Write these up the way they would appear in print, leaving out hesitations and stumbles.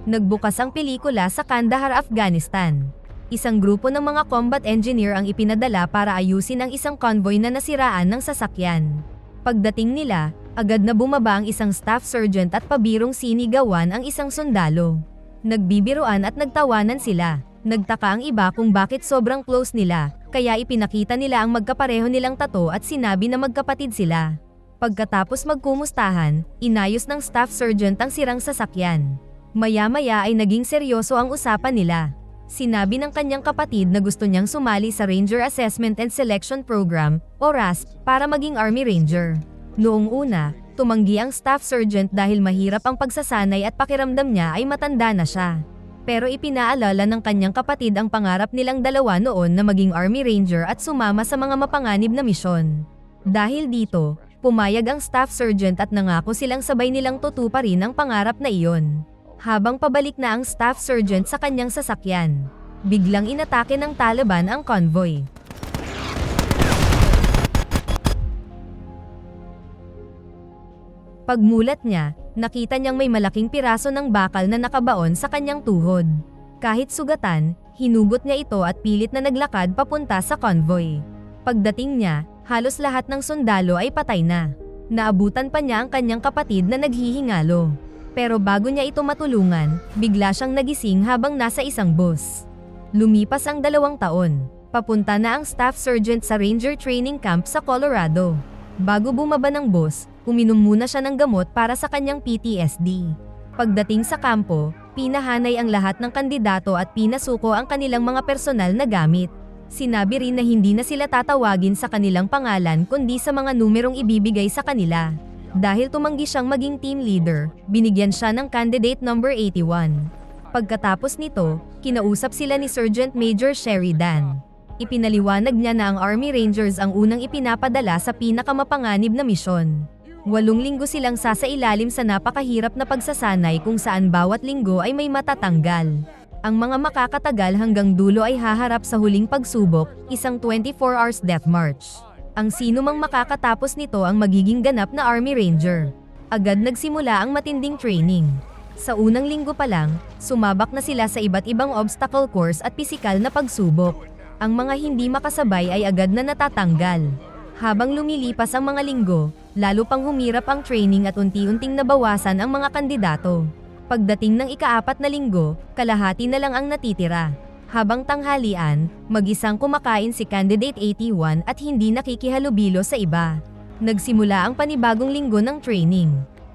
Nagbukas ang pelikula sa Kandahar, Afghanistan. Isang grupo ng mga combat engineer ang ipinadala para ayusin ang isang convoy na nasiraan ng sasakyan. Pagdating nila, agad na bumaba ang isang staff sergeant at pabirong sinigawan ang isang sundalo. Nagbibiruan at nagtawanan sila. Nagtaka ang iba kung bakit sobrang close nila, kaya ipinakita nila ang magkapareho nilang tato at sinabi na magkapatid sila. Pagkatapos magkumustahan, inayos ng staff sergeant ang sirang sasakyan. Maya-maya ay naging seryoso ang usapan nila. Sinabi ng kanyang kapatid na gusto niyang sumali sa Ranger Assessment and Selection Program, o RASP, para maging Army Ranger. Noong una, tumanggi ang staff sergeant dahil mahirap ang pagsasanay at pakiramdam niya ay matanda na siya. Pero ipinaalala ng kanyang kapatid ang pangarap nilang dalawa noon na maging Army Ranger at sumama sa mga mapanganib na misyon. Dahil dito, pumayag ang staff sergeant at nangako silang sabay nilang tutuparin ang pangarap na iyon. Habang pabalik na ang staff sergeant sa kanyang sasakyan, biglang inatake ng Taliban ang convoy. Pagmulat niya, nakita niyang may malaking piraso ng bakal na nakabaon sa kanyang tuhod. Kahit sugatan, hinugot niya ito at pilit na naglakad papunta sa convoy. Pagdating niya, halos lahat ng sundalo ay patay na. Naabutan pa niya ang kanyang kapatid na naghihingalo. Pero bago niya ito matulungan, bigla siyang nagising habang nasa isang bus. Lumipas ang 2 taon. Papunta na ang staff sergeant sa Ranger Training Camp sa Colorado. Bago bumaba ng bus, uminom muna siya ng gamot para sa kanyang PTSD. Pagdating sa kampo, pinahanay ang lahat ng kandidato at pinasuko ang kanilang mga personal na gamit. Sinabi rin na hindi na sila tatawagin sa kanilang pangalan kundi sa mga numerong ibibigay sa kanila. Dahil tumanggi siyang maging team leader, binigyan siya ng candidate number 81. Pagkatapos nito, kinausap sila ni Sergeant Major Sheridan. Ipinaliwanag niya na ang Army Rangers ang unang ipinapadala sa pinakamapanganib na misyon. 8 linggo silang sasailalim sa napakahirap na pagsasanay kung saan bawat linggo ay may matatanggal. Ang mga makakatagal hanggang dulo ay haharap sa huling pagsubok, isang 24 hours death march. Ang sino mang makakatapos nito ang magiging ganap na Army Ranger. Agad nagsimula ang matinding training. Sa unang linggo pa lang, sumabak na sila sa iba't ibang obstacle course at pisikal na pagsubok. Ang mga hindi makasabay ay agad na natatanggal. Habang lumilipas ang mga linggo, lalo pang humirap ang training at unti-unting nabawasan ang mga kandidato. Pagdating ng ika-4 na linggo, kalahati na lang ang natitira. Habang tanghalian, mag-isang kumakain si Candidate 81 at hindi nakikihalubilo sa iba. Nagsimula ang panibagong linggo ng training.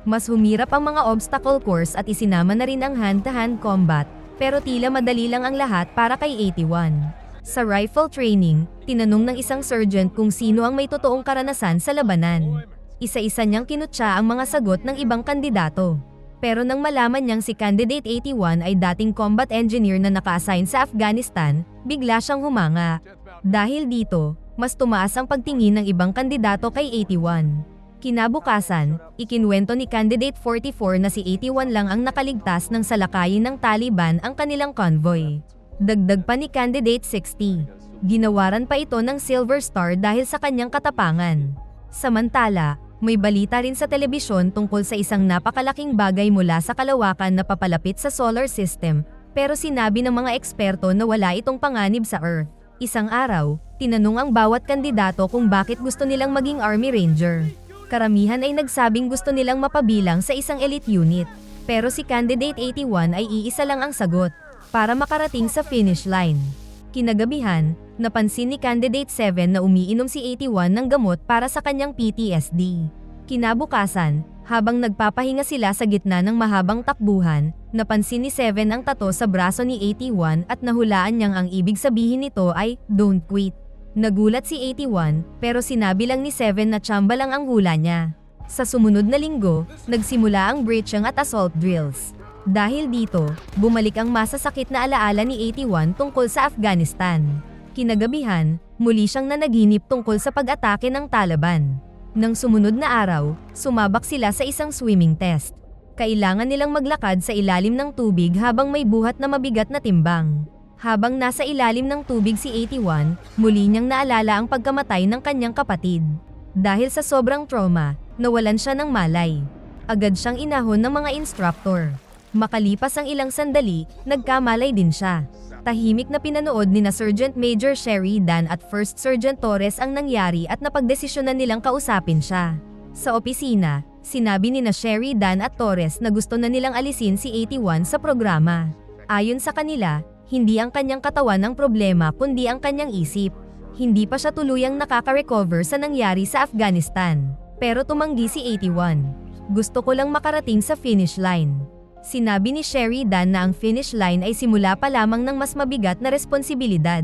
Mas humirap ang mga obstacle course at isinama na rin ang hand-to-hand combat, pero tila madali lang ang lahat para kay 81. Sa rifle training, tinanong ng isang sergeant kung sino ang may totoong karanasan sa labanan. Isa-isa niyang kinutya ang mga sagot ng ibang kandidato. Pero nang malaman niyang si Candidate 81 ay dating combat engineer na naka-assign sa Afghanistan, bigla siyang humanga. Dahil dito, mas tumaas ang pagtingin ng ibang kandidato kay 81. Kinabukasan, ikinwento ni Candidate 44 na si 81 lang ang nakaligtas ng salakayin ng Taliban ang kanilang convoy. Dagdag pa ni Candidate 60. Ginawaran pa ito ng Silver Star dahil sa kanyang katapangan. Samantala, may balita rin sa telebisyon tungkol sa isang napakalaking bagay mula sa kalawakan na papalapit sa solar system, pero sinabi ng mga eksperto na wala itong panganib sa Earth. Isang araw, tinanong ang bawat kandidato kung bakit gusto nilang maging Army Ranger. Karamihan ay nagsabing gusto nilang mapabilang sa isang elite unit, pero si Candidate 81 ay iisa lang ang sagot, para makarating sa finish line. Kinagabihan, napansin ni Candidate 7 na umiinom si 81 ng gamot para sa kanyang PTSD. Kinabukasan, habang nagpapahinga sila sa gitna ng mahabang takbuhan, napansin ni 7 ang tato sa braso ni 81 at nahulaan niyang ang ibig sabihin nito ay, "Don't quit." Nagulat si 81, pero sinabi lang ni 7 na tsamba lang ang hula niya. Sa sumunod na linggo, nagsimula ang breaching at assault drills. Dahil dito, bumalik ang masasakit na alaala ni 81 tungkol sa Afghanistan. Kinagabihan, muli siyang nanaginip tungkol sa pag-atake ng Taliban. Nang sumunod na araw, sumabak sila sa isang swimming test. Kailangan nilang maglakad sa ilalim ng tubig habang may buhat na mabigat na timbang. Habang nasa ilalim ng tubig si 81, muli niyang naalala ang pagkamatay ng kanyang kapatid. Dahil sa sobrang trauma, nawalan siya ng malay. Agad siyang inahon ng mga instructor. Makalipas ang ilang sandali, nagkamalay din siya. Tahimik na pinanood ni na Sergeant Major Sheridan at First Sergeant Torres ang nangyari at napagdesisyonan nilang kausapin siya. Sa opisina, sinabi ni na Sheridan at Torres na gusto na nilang alisin si 81 sa programa. Ayon sa kanila, hindi ang kanyang katawan ang problema kundi ang kanyang isip. Hindi pa siya tuluyang nakaka-recover sa nangyari sa Afghanistan. Pero tumanggi si 81. Gusto ko lang makarating sa finish line. Sinabi ni Sheridan na ang finish line ay simula pa lamang ng mas mabigat na responsibilidad.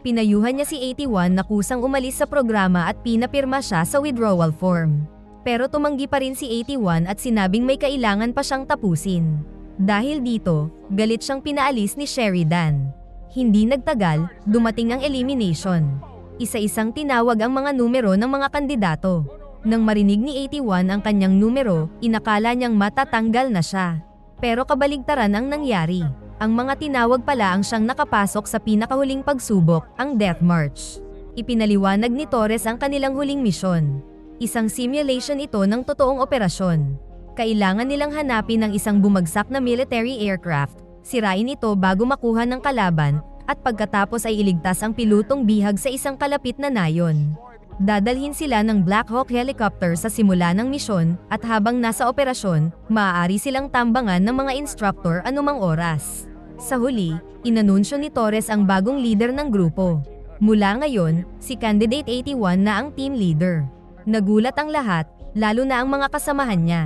Pinayuhan niya si 81 na kusang umalis sa programa at pinapirma siya sa withdrawal form. Pero tumanggi pa rin si 81 at sinabing may kailangan pa siyang tapusin. Dahil dito, galit siyang pinaalis ni Sheridan. Hindi nagtagal, dumating ang elimination. Isa-isang tinawag ang mga numero ng mga kandidato. Nang marinig ni 81 ang kanyang numero, inakala niyang matatanggal na siya. Pero kabaligtaran ang nangyari. Ang mga tinawag pala ang siyang nakapasok sa pinakahuling pagsubok, ang Death March. Ipinaliwanag ni Torres ang kanilang huling misyon. Isang simulation ito ng totoong operasyon. Kailangan nilang hanapin ang isang bumagsak na military aircraft, sirain ito bago makuha ng kalaban, at pagkatapos ay iligtas ang pilotong bihag sa isang kalapit na nayon. Dadalhin sila ng Black Hawk helicopter sa simula ng misyon, at habang nasa operasyon, maaari silang tambangan ng mga instructor anumang oras. Sa huli, inanunsyo ni Torres ang bagong leader ng grupo. Mula ngayon, si Candidate 81 na ang team leader. Nagulat ang lahat, lalo na ang mga kasamahan niya.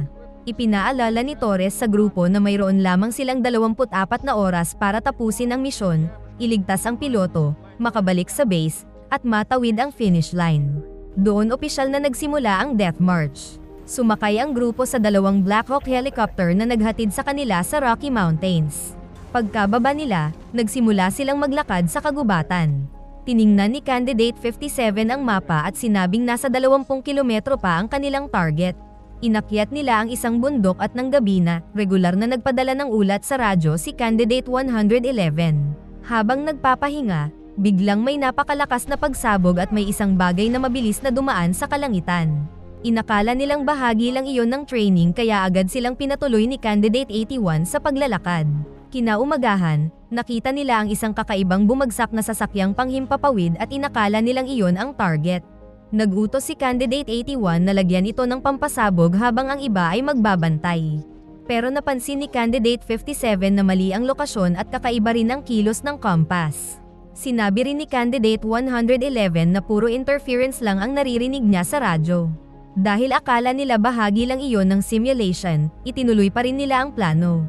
Ipinaalala ni Torres sa grupo na mayroon lamang silang 24 na oras para tapusin ang misyon, iligtas ang piloto, makabalik sa base, at matawid ang finish line. Doon opisyal na nagsimula ang Death March. Sumakay ang grupo sa dalawang Black Hawk helicopter na naghatid sa kanila sa Rocky Mountains. Pagkababa nila, nagsimula silang maglakad sa kagubatan. Tiningnan ni Candidate 57 ang mapa at sinabing nasa 20 kilometro pa ang kanilang target. Inakyat nila ang isang bundok at ng gabi na, regular na nagpadala ng ulat sa radyo si Candidate 111. Habang nagpapahinga, biglang may napakalakas na pagsabog at may isang bagay na mabilis na dumaan sa kalangitan. Inakala nilang bahagi lang iyon ng training kaya agad silang pinatuloy ni Candidate 81 sa paglalakad. Kinaumagahan, nakita nila ang isang kakaibang bumagsak na sasakyang panghimpapawid at inakala nilang iyon ang target. Nagutos si Candidate 81 na lagyan ito ng pampasabog habang ang iba ay magbabantay. Pero napansin ni Candidate 57 na mali ang lokasyon at kakaiba rin ang kilos ng compass. Sinabi rin ni Candidate 111 na puro interference lang ang naririnig niya sa radyo. Dahil akala nila bahagi lang iyon ng simulation, itinuloy pa rin nila ang plano.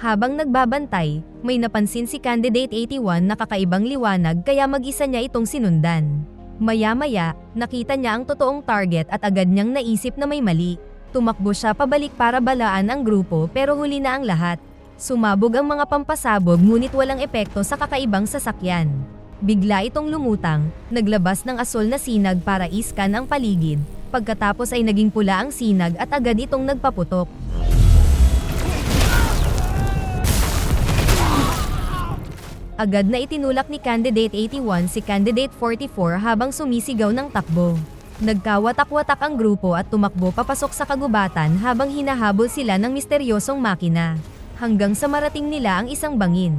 Habang nagbabantay, may napansin si Candidate 81 na kakaibang liwanag kaya mag-isa niya itong sinundan. Maya-maya, nakita niya ang totoong target at agad niyang naisip na may mali. Tumakbo siya pabalik para balaan ang grupo pero huli na ang lahat. Sumabog ang mga pampasabog ngunit walang epekto sa kakaibang sasakyan. Bigla itong lumutang, naglabas ng asol na sinag para iskan ang paligid, pagkatapos ay naging pula ang sinag at agad itong nagpaputok. Agad na itinulak ni Candidate 81 si Candidate 44 habang sumisigaw ng takbo. Nagkawatak-watak ang grupo at tumakbo papasok sa kagubatan habang hinahabol sila ng misteryosong makina. Hanggang sa marating nila ang isang bangin.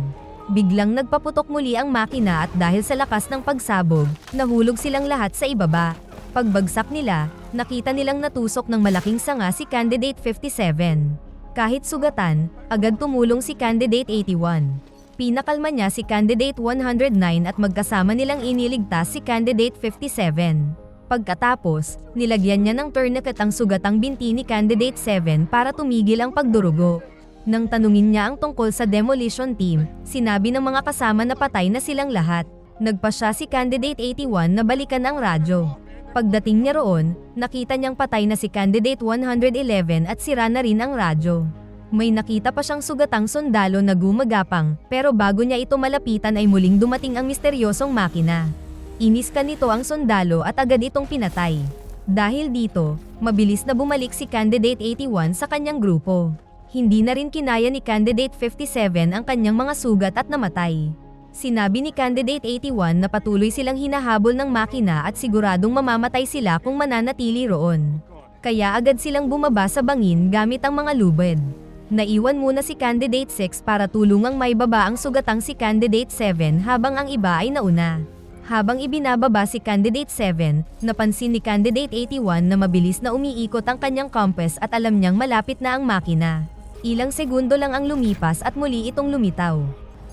Biglang nagpaputok muli ang makina at dahil sa lakas ng pagsabog, nahulog silang lahat sa ibaba. Pagbagsak nila, nakita nilang natusok ng malaking sanga si Candidate 57. Kahit sugatan, agad tumulong si Candidate 81. Pinakalma niya si Candidate 109 at magkasama nilang iniligtas si Candidate 57. Pagkatapos, nilagyan niya ng tourniquet ang sugatang binti ni Candidate 7 para tumigil ang pagdurugo. Nang tanungin niya ang tungkol sa demolition team, sinabi ng mga kasama na patay na silang lahat. Nagpasya si Candidate 81 na balikan ang radyo. Pagdating niya roon, nakita niyang patay na si Candidate 111 at sira na rin ang radyo. May nakita pa siyang sugatang sundalo na gumagapang, pero bago niya ito malapitan ay muling dumating ang misteryosong makina. Iniskan nito ang sundalo at agad itong pinatay. Dahil dito, mabilis na bumalik si Candidate 81 sa kanyang grupo. Hindi na rin kinaya ni Candidate 57 ang kanyang mga sugat at namatay. Sinabi ni Candidate 81 na patuloy silang hinahabol ng makina at siguradong mamamatay sila kung mananatili roon. Kaya agad silang bumaba sa bangin gamit ang mga lubid. Naiwan muna si Candidate 6 para tulungang maibaba ang sugatang si Candidate 7 habang ang iba ay nauna. Habang ibinababa si Candidate 7, napansin ni Candidate 81 na mabilis na umiikot ang kanyang compass at alam niyang malapit na ang makina. Ilang segundo lang ang lumipas at muli itong lumitaw.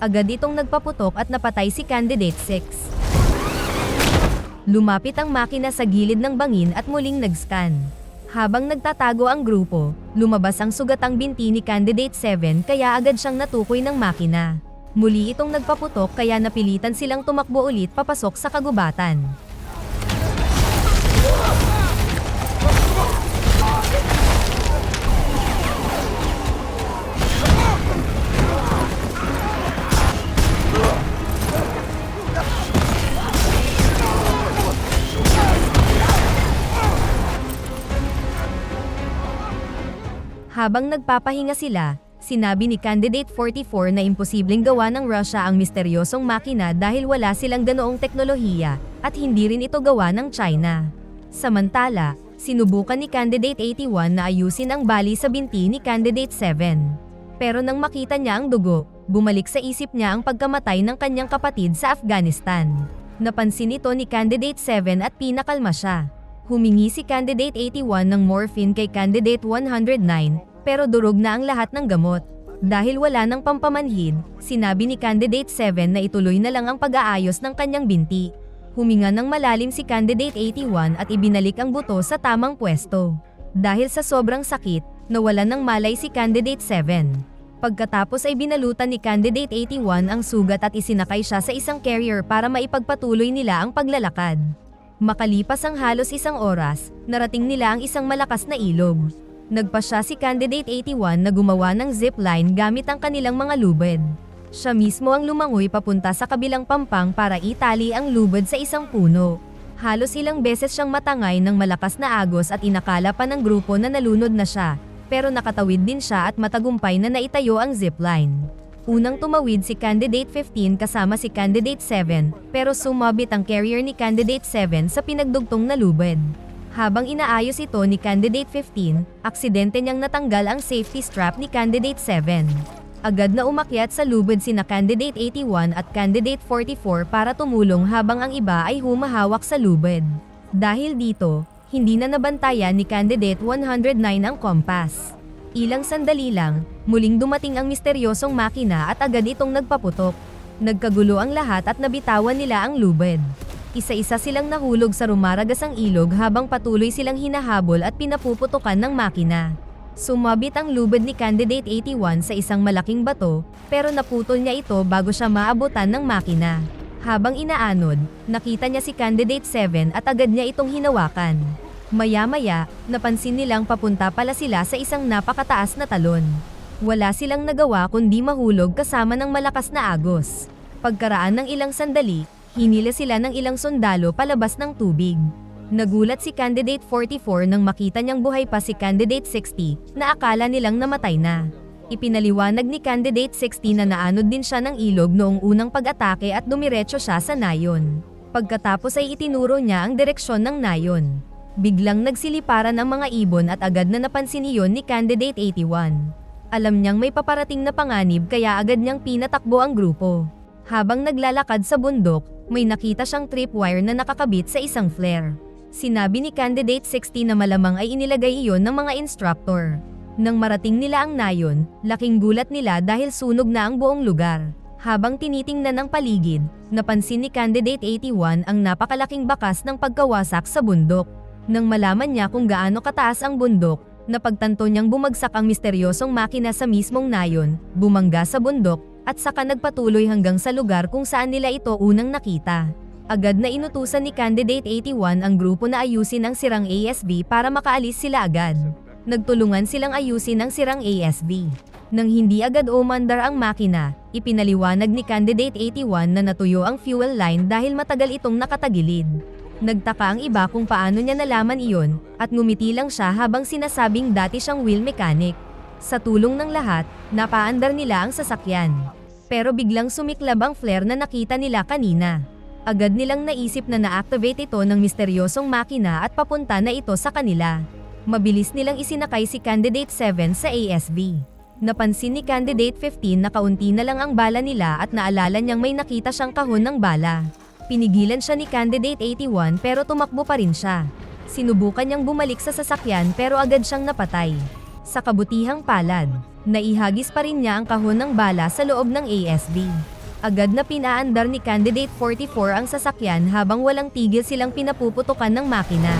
Agad itong nagpaputok at napatay si Candidate 6. Lumapit ang makina sa gilid ng bangin at muling nag-scan. Habang nagtatago ang grupo, lumabas ang sugatang binti ni Candidate 7 kaya agad siyang natukoy ng makina. Muli itong nagpaputok kaya napilitan silang tumakbo ulit papasok sa kagubatan. Habang nagpapahinga sila, sinabi ni Candidate 44 na imposibleng gawa ng Russia ang misteryosong makina dahil wala silang ganoong teknolohiya, at hindi rin ito gawa ng China. Samantala, sinubukan ni Candidate 81 na ayusin ang bali sa binti ni Candidate 7. Pero nang makita niya ang dugo, bumalik sa isip niya ang pagkamatay ng kanyang kapatid sa Afghanistan. Napansin ito ni Candidate 7 at pinakalma siya. Humingi si Candidate 81 ng morphine kay Candidate 109, pero durog na ang lahat ng gamot. Dahil wala nang pampamanhid, sinabi ni Candidate 7 na ituloy na lang ang pag-aayos ng kanyang binti. Huminga ng malalim si Candidate 81 at ibinalik ang buto sa tamang pwesto. Dahil sa sobrang sakit, nawalan ng malay si Candidate 7. Pagkatapos ay binalutan ni Candidate 81 ang sugat at isinakay siya sa isang carrier para maipagpatuloy nila ang paglalakad. Makalipas ang halos isang oras, narating nila ang isang malakas na ilog. Nagpasya si Candidate 81 na gumawa ng zipline gamit ang kanilang mga lubid. Siya mismo ang lumangoy papunta sa kabilang pampang para itali ang lubid sa isang puno. Halos ilang beses siyang matangay ng malakas na agos at inakala pa ng grupo na nalunod na siya, pero nakatawid din siya at matagumpay na naitayo ang zipline. Unang tumawid si Candidate 15 kasama si Candidate 7, pero sumabit ang carrier ni Candidate 7 sa pinagdugtong na lubid. Habang inaayos ito ni Candidate 15, aksidente niyang natanggal ang safety strap ni Candidate 7. Agad na umakyat sa lubid sina Candidate 81 at Candidate 44 para tumulong habang ang iba ay humahawak sa lubid. Dahil dito, hindi na nabantayan ni Candidate 109 ang compass. Ilang sandali lang, muling dumating ang misteryosong makina at agad itong nagpaputok. Nagkagulo ang lahat at nabitawan nila ang lubid. Isa-isa silang nahulog sa rumaragasang ilog habang patuloy silang hinahabol at pinapuputukan ng makina. Sumabit ang lubid ni Candidate 81 sa isang malaking bato, pero naputol niya ito bago siya maabutan ng makina. Habang inaanod, nakita niya si Candidate 7 at agad niya itong hinawakan. Maya-maya, napansin nilang papunta pala sila sa isang napakataas na talon. Wala silang nagawa kundi mahulog kasama ng malakas na agos. Pagkaraan ng ilang sandali, hinila sila ng ilang sundalo palabas ng tubig. Nagulat si Candidate 44 nang makita niyang buhay pa si Candidate 60, na akala nilang namatay na. Ipinaliwanag ni Candidate 60 na naanod din siya ng ilog noong unang pag-atake at dumiretso siya sa nayon. Pagkatapos ay itinuro niya ang direksyon ng nayon. Biglang nagsiliparan ang mga ibon at agad na napansin iyon ni Candidate 81. Alam niyang may paparating na panganib kaya agad niyang pinatakbo ang grupo. Habang naglalakad sa bundok, may nakita siyang tripwire na nakakabit sa isang flare. Sinabi ni Candidate 60 na malamang ay inilagay iyon ng mga instructor. Nang marating nila ang nayon, laking gulat nila dahil sunog na ang buong lugar. Habang tinitingnan ang paligid, napansin ni Candidate 81 ang napakalaking bakas ng pagkawasak sa bundok. Nang malaman niya kung gaano kataas ang bundok, napagtanto niyang bumagsak ang misteryosong makina sa mismong nayon, bumangga sa bundok, at saka nagpatuloy hanggang sa lugar kung saan nila ito unang nakita. Agad na inutusan ni Candidate 81 ang grupo na ayusin ang sirang ASV para makaalis sila agad. Nagtulungan silang ayusin ang sirang ASV. Nang hindi agad umandar ang makina, ipinaliwanag ni Candidate 81 na natuyo ang fuel line dahil matagal itong nakatagilid. Nagtaka ang iba kung paano niya nalaman iyon, at ngumiti lang siya habang sinasabing dati siyang wheel mechanic. Sa tulong ng lahat, napaandar nila ang sasakyan. Pero biglang sumiklab ang flare na nakita nila kanina. Agad nilang naisip na na-activate ito ng misteryosong makina at papunta na ito sa kanila. Mabilis nilang isinakay si Candidate 7 sa ASV. Napansin ni Candidate 15 na kaunti na lang ang bala nila at naalala niyang may nakita siyang kahon ng bala. Pinigilan siya ni Candidate 81 pero tumakbo pa rin siya. Sinubukan niyang bumalik sa sasakyan pero agad siyang napatay. Sa kabutihang palad, naihagis pa rin niya ang kahon ng bala sa loob ng ASV. Agad na pinaandar ni Candidate 44 ang sasakyan habang walang tigil silang pinapuputukan ng makina.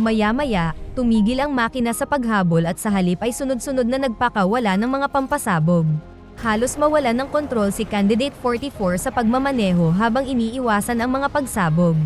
Maya-maya, tumigil ang makina sa paghabol at sa halip ay sunod-sunod na nagpakawala ng mga pampasabog. Halos mawalan ng kontrol si Candidate 44 sa pagmamaneho habang iniiwasan ang mga pagsabog.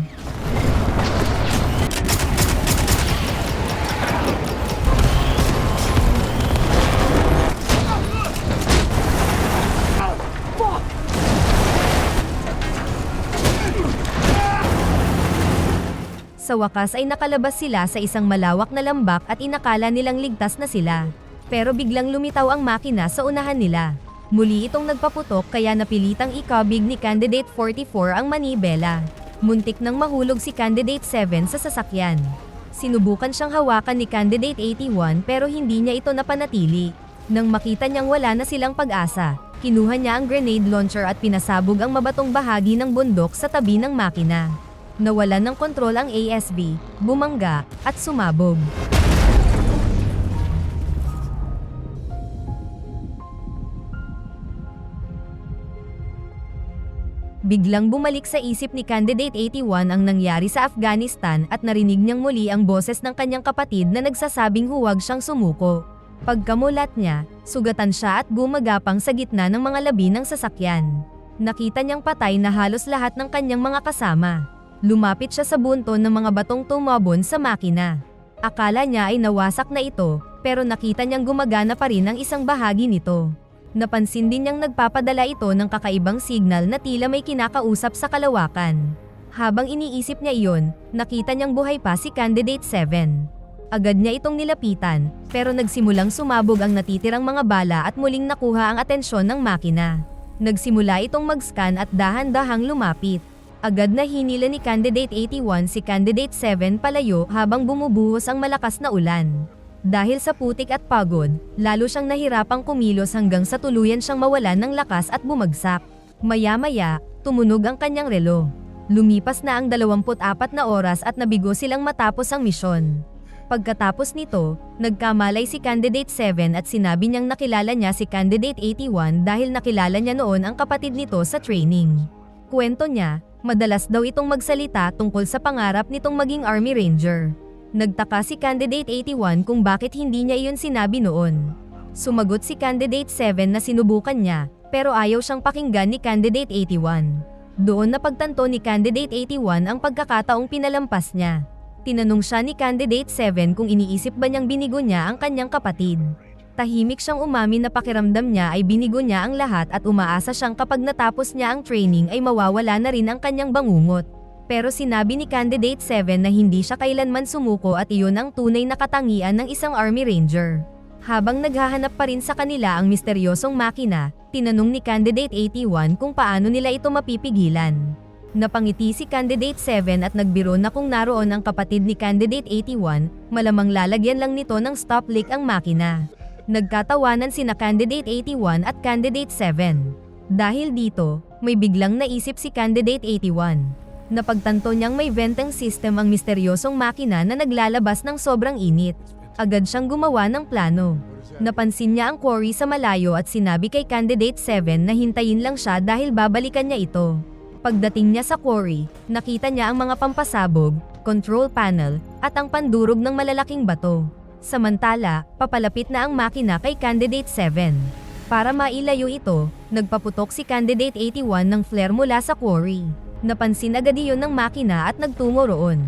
Sa wakas ay nakalabas sila sa isang malawak na lambak at inakala nilang ligtas na sila. Pero biglang lumitaw ang makina sa unahan nila. Muli itong nagpaputok kaya napilitang ikabig ni Candidate 44 ang manibela. Muntik nang mahulog si Candidate 7 sa sasakyan. Sinubukan siyang hawakan ni Candidate 81 pero hindi niya ito napanatili. Nang makita niyang wala na silang pag-asa, kinuha niya ang grenade launcher at pinasabog ang mabatong bahagi ng bundok sa tabi ng makina. Nawalan ng kontrol ang ASV, bumangga, at sumabog. Biglang bumalik sa isip ni Candidate 81 ang nangyari sa Afghanistan at narinig niyang muli ang boses ng kanyang kapatid na nagsasabing huwag siyang sumuko. Pagkamulat niya, sugatan siya at gumagapang sa gitna ng mga labi ng sasakyan. Nakita niyang patay na halos lahat ng kanyang mga kasama. Lumapit siya sa bunton ng mga batong tumabon sa makina. Akala niya ay nawasak na ito, pero nakita niyang gumagana pa rin ang isang bahagi nito. Napansin din niyang nagpapadala ito ng kakaibang signal na tila may kinakausap sa kalawakan. Habang iniisip niya iyon, nakita niyang buhay pa si Candidate 7. Agad niya itong nilapitan, pero nagsimulang sumabog ang natitirang mga bala at muling nakuha ang atensyon ng makina. Nagsimula itong mag-scan at dahan-dahang lumapit. Agad na hinila ni Candidate 81 si Candidate 7 palayo habang bumubuhos ang malakas na ulan. Dahil sa putik at pagod, lalo siyang nahirapang kumilos hanggang sa tuluyan siyang mawalan ng lakas at bumagsak. Maya-maya, tumunog ang kanyang relo. Lumipas na ang 24 na oras at nabigo silang matapos ang misyon. Pagkatapos nito, nagkamalay si Candidate 7 at sinabi niyang nakilala niya si Candidate 81 dahil nakilala niya noon ang kapatid nito sa training. Kwento niya, madalas daw itong magsalita tungkol sa pangarap nitong maging Army Ranger. Nagtaka si Candidate 81 kung bakit hindi niya iyon sinabi noon. Sumagot si Candidate 7 na sinubukan niya, pero ayaw siyang pakinggan ni Candidate 81. Doon napagtanto ni Candidate 81 ang pagkakataong pinalampas niya. Tinanong siya ni Candidate 7 kung iniisip ba niyang binigo niya ang kanyang kapatid. Tahimik siyang umamin na pakiramdam niya ay binigo niya ang lahat at umaasa siyang kapag natapos niya ang training ay mawawala na rin ang kanyang bangungot. Pero sinabi ni Candidate 7 na hindi siya kailanman sumuko at iyon ang tunay na katangian ng isang Army Ranger. Habang naghahanap pa rin sa kanila ang misteryosong makina, tinanong ni Candidate 81 kung paano nila ito mapipigilan. Napangiti si Candidate 7 at nagbiro na kung naroon ang kapatid ni Candidate 81, malamang lalagyan lang nito ng stop leak ang makina. Nagkatawanan sina Candidate 81 at Candidate 7. Dahil dito, may biglang naisip si Candidate 81. Napagtanto niyang may venting system ang misteryosong makina na naglalabas ng sobrang init. Agad siyang gumawa ng plano. Napansin niya ang quarry sa malayo at sinabi kay Candidate 7 na hintayin lang siya dahil babalikan niya ito. Pagdating niya sa quarry, nakita niya ang mga pampasabog, control panel, at ang pandurog ng malalaking bato. Samantala, papalapit na ang makina kay Candidate 7. Para mailayo ito, nagpaputok si Candidate 81 ng flare mula sa quarry. Napansin agad iyon ng makina at nagtungo roon.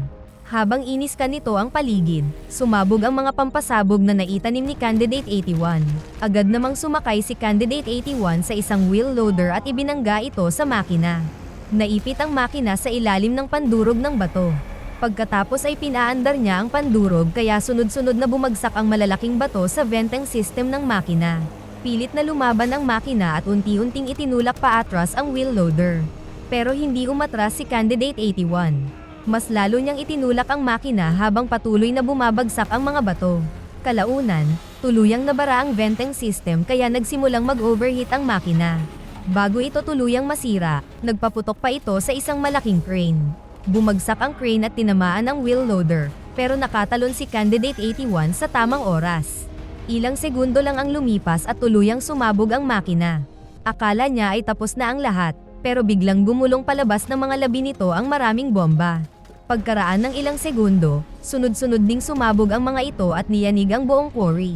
Habang iniskan nito ang paligid, sumabog ang mga pampasabog na naitanim ni Candidate 81. Agad namang sumakay si Candidate 81 sa isang wheel loader at ibinangga ito sa makina. Naipit ang makina sa ilalim ng pandurog ng bato. Pagkatapos ay pinaandar niya ang pandurog kaya sunod-sunod na bumagsak ang malalaking bato sa venting system ng makina. Pilit na lumaban ang makina at unti-unting itinulak pa atras ang wheel loader. Pero hindi umatras si Candidate 81. Mas lalo niyang itinulak ang makina habang patuloy na bumabagsak ang mga bato. Kalaunan, tuluyang nabara ang venting system kaya nagsimulang mag-overheat ang makina. Bago ito tuluyang masira, nagpaputok pa ito sa isang malaking crane. Bumagsak ang crane at tinamaan ang wheel loader, pero nakatalon si Candidate 81 sa tamang oras. Ilang segundo lang ang lumipas at tuluyang sumabog ang makina. Akala niya ay tapos na ang lahat, pero biglang gumulong palabas ng mga labi nito ang maraming bomba. Pagkaraan ng ilang segundo, sunod-sunod ding sumabog ang mga ito at niyanig ang buong quarry.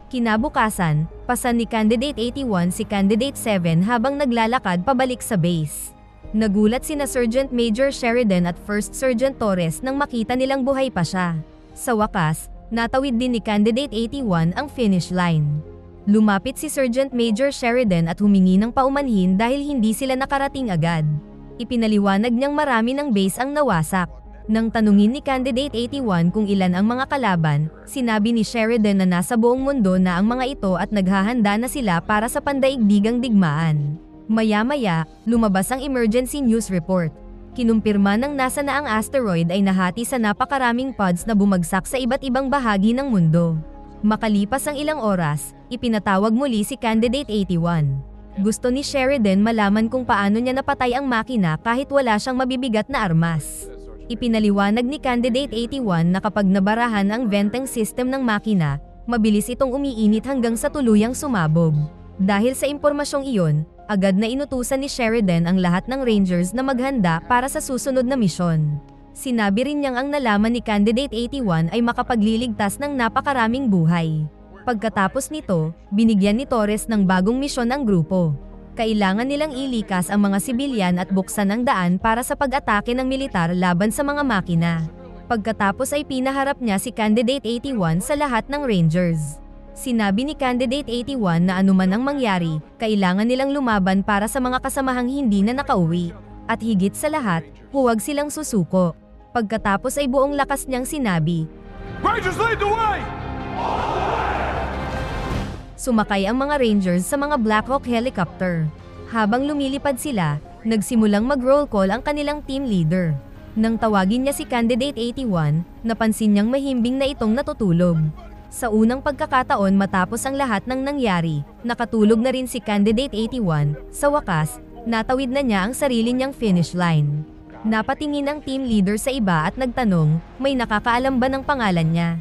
Kinabukasan, pasan ni Candidate 81 si Candidate 7 habang naglalakad pabalik sa base. Nagulat sina Sergeant Major Sheridan at First Sergeant Torres nang makita nilang buhay pa siya. Sa wakas, natawid din ni Candidate 81 ang finish line. Lumapit si Sergeant Major Sheridan at humingi ng paumanhin dahil hindi sila nakarating agad. Ipinaliwanag niyang marami ng base ang nawasak. Nang tanungin ni Candidate 81 kung ilan ang mga kalaban, sinabi ni Sheridan na nasa buong mundo na ang mga ito at naghahanda na sila para sa pandaigdigang digmaan. Maya-maya, lumabas ang emergency news report. Kinumpirma ng NASA na ang asteroid ay nahati sa napakaraming pods na bumagsak sa iba't ibang bahagi ng mundo. Makalipas ang ilang oras, ipinatawag muli si Candidate 81. Gusto ni Sheridan malaman kung paano niya napatay ang makina kahit wala siyang mabibigat na armas. Ipinaliwanag ni Candidate 81 na kapag nabarahan ang venting system ng makina, mabilis itong umiinit hanggang sa tuluyang sumabog. Dahil sa impormasyong iyon, agad na inutusan ni Sheridan ang lahat ng Rangers na maghanda para sa susunod na misyon. Sinabi rin niyang ang nalaman ni Candidate 81 ay makapagliligtas ng napakaraming buhay. Pagkatapos nito, binigyan ni Torres ng bagong misyon ang grupo. Kailangan nilang ilikas ang mga sibilyan at buksan ang daan para sa pag-atake ng militar laban sa mga makina. Pagkatapos ay pinaharap niya si Candidate 81 sa lahat ng Rangers. Sinabi ni Candidate 81 na anuman ang mangyari, kailangan nilang lumaban para sa mga kasamahang hindi na nakauwi. At higit sa lahat, huwag silang susuko. Pagkatapos ay buong lakas niyang sinabi, Rangers lead the way! Sumakay ang mga Rangers sa mga Black Hawk helicopter. Habang lumilipad sila, nagsimulang mag-roll call ang kanilang team leader. Nang tawagin niya si Candidate 81, napansin niyang mahimbing na itong natutulog. Sa unang pagkakataon matapos ang lahat ng nangyari, nakatulog na rin si Candidate 81. Sa wakas, natawid na niya ang sarili niyang finish line. Napatingin ang team leader sa iba at nagtanong, may nakakaalam ba ng pangalan niya?